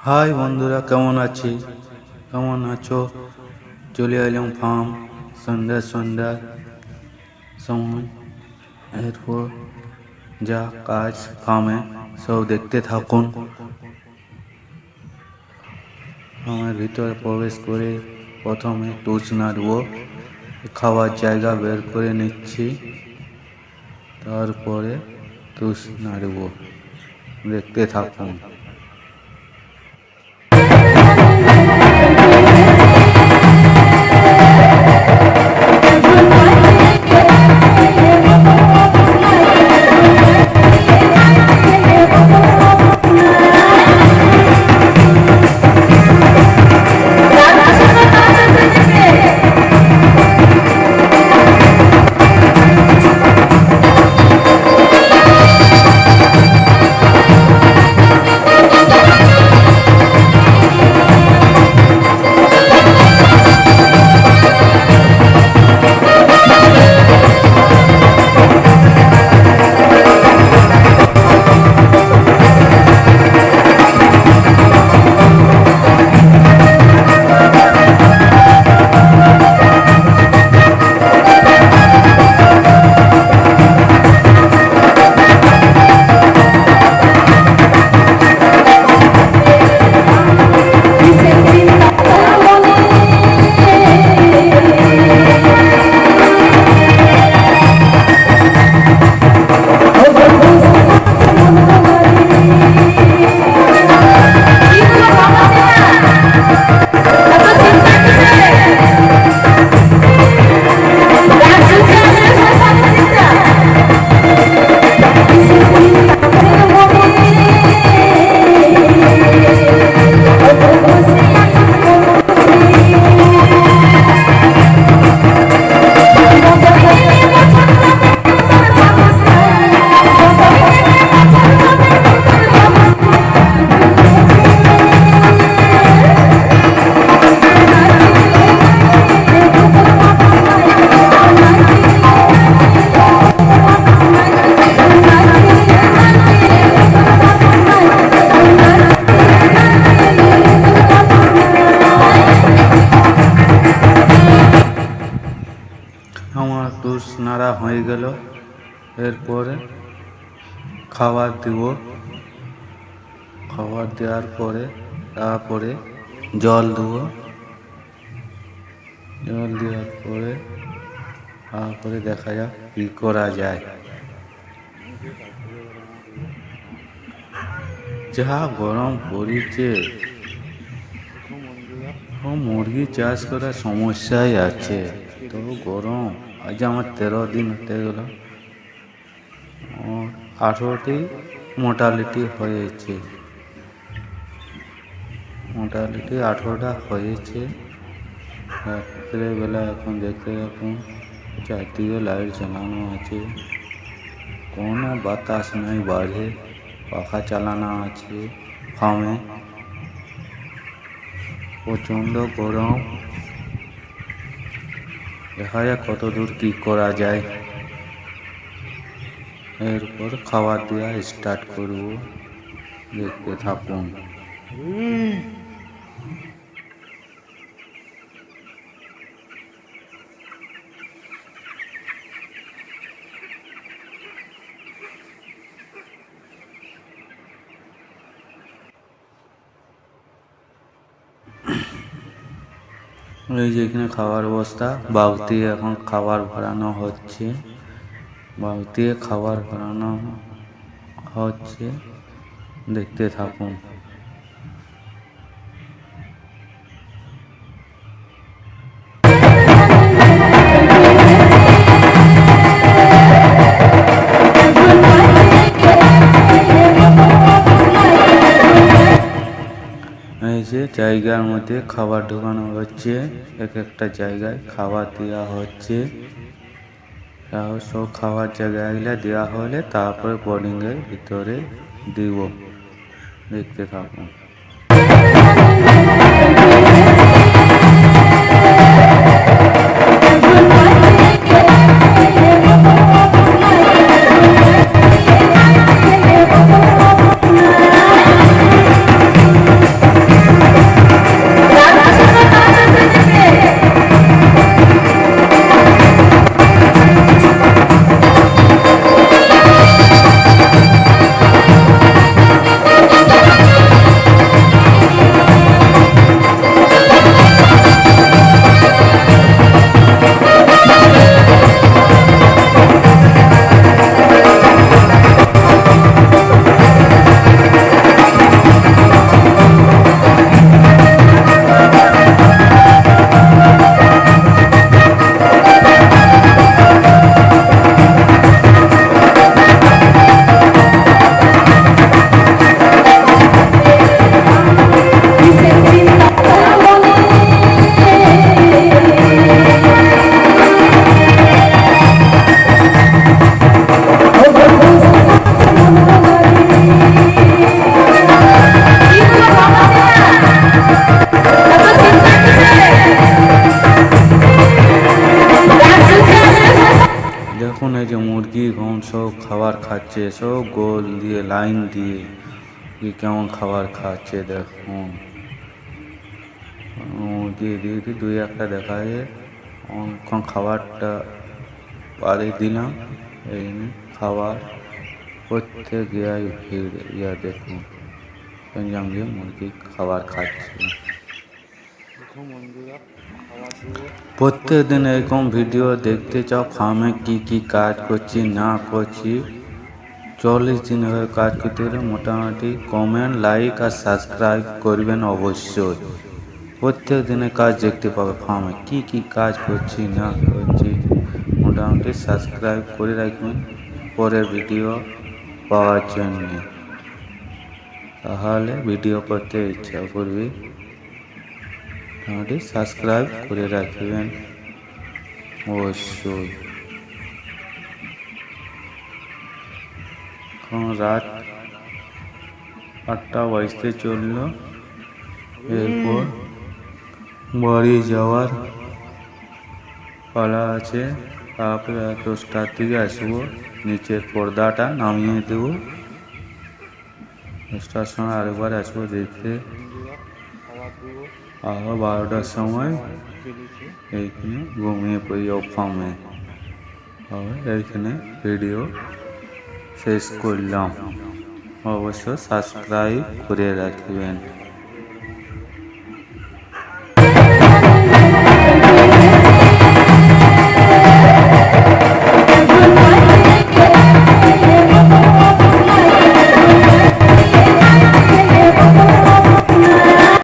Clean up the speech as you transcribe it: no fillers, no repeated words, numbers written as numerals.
High বন্ধুরা, কেমন আছো? চলে এলাম ফার্ম সন্ধ্যার সময়। এরপর যা কাজ ফার্মে সব দেখতে থাকুন। ফার্মের ভিতরে প্রবেশ করে প্রথমে টুস নাড়ব, খাওয়ার জায়গা বের করে নিচ্ছি, তারপরে টুস নাড়ব, দেখতে থাকুন। আমার টুস নাড়া হয়ে গেল। এরপরে খাবার দিব, খাবার দেওয়ার পরে তারপরে জল দেবো, জল দেওয়ার পরে তারপরে দেখা যাক কী করা যায়। যা গরম পড়েছে, মুরগি চাষ করার সমস্যাই আছে, তো গরম। আজ আমার 13 দিন হতে গেল, 18টি মোর্টালিটি হয়েছে, 18টা হয়েছে। রাত্রেবেলা এখন দেখতে থাকুন, চারদিকে লাইট জ্বালানো আছে, কোনো বাতাস নাই বাইরে, পাখা চালানো আছে ফার্মে। প্রচণ্ড গরম, দেখা যাক কত দূর কী করা যায়। এরপর খাবার দেওয়া স্টার্ট করব, দেখতে থাকুন। এই যে এখানে খাবার বস্তা, বালতি এখন খাবার ভরানো হচ্ছে, বালতি খাবার ভরানো হচ্ছে, দেখতে থাকুন। এই যে জায়গার মধ্যে খাবার ঢোকানো হচ্ছে, এক একটা জায়গায় খাবার দেওয়া হচ্ছে। সব খাবার জায়গাগুলো দেওয়া হলে তারপরে বোর্ডিংয়ের ভিতরে দিব, দেখতে থাকুন। খাচ্ছে, সব গোল দিয়ে লাইন দিয়ে কি কেমন খাবার খাচ্ছে দেখুন। দিয়ে দিয়ে দিয়ে দুই একটা দেখা যায় অনেকক্ষণ খাবারটা পাড়ে দিলাম। এই খাবার প্রত্যেক ইয়াই ভিড় ইয়া দেখুন সঞ্জঙ্গে মুরগি খাবার খাচ্ছে। প্রত্যেক দিন এরকম ভিডিও দেখতে চাও ফার্মে কি কি কাজ করছি না করছি। 40 দিন হয়ে কাজ করতে হলে মোটামুটি কমেন্ট লাইক আর সাবস্ক্রাইব করবেন অবশ্যই। প্রত্যেক দিনের কাজ দেখতে পাবে ফার্মে কি কি কাজ করছি না করছি। মোটামুটি সাবস্ক্রাইব করে রাখবেন পরের ভিডিও পাওয়ার জন্য, তাহলে ভিডিও করতে ইচ্ছা করবে। মোটামুটি সাবস্ক্রাইব করে রাখবেন অবশ্যই। এখন রাত 8টা বাজতে চলল, এরপর বাড়ি যাওয়ার পালা আছে। তারপরে 10টার দিকে আসবো, নিচের পর্দাটা নামিয়ে দেবো। 10টার সময় আরেকবার আসবো দেখতে, আবার 12টার সময় এইখানে ঘুমিয়ে পড়ি ফার্মে। এইখানে ভিডিও শেষ করলাম। অবশ্য সাবস্ক্রাইব করে রাখবেন।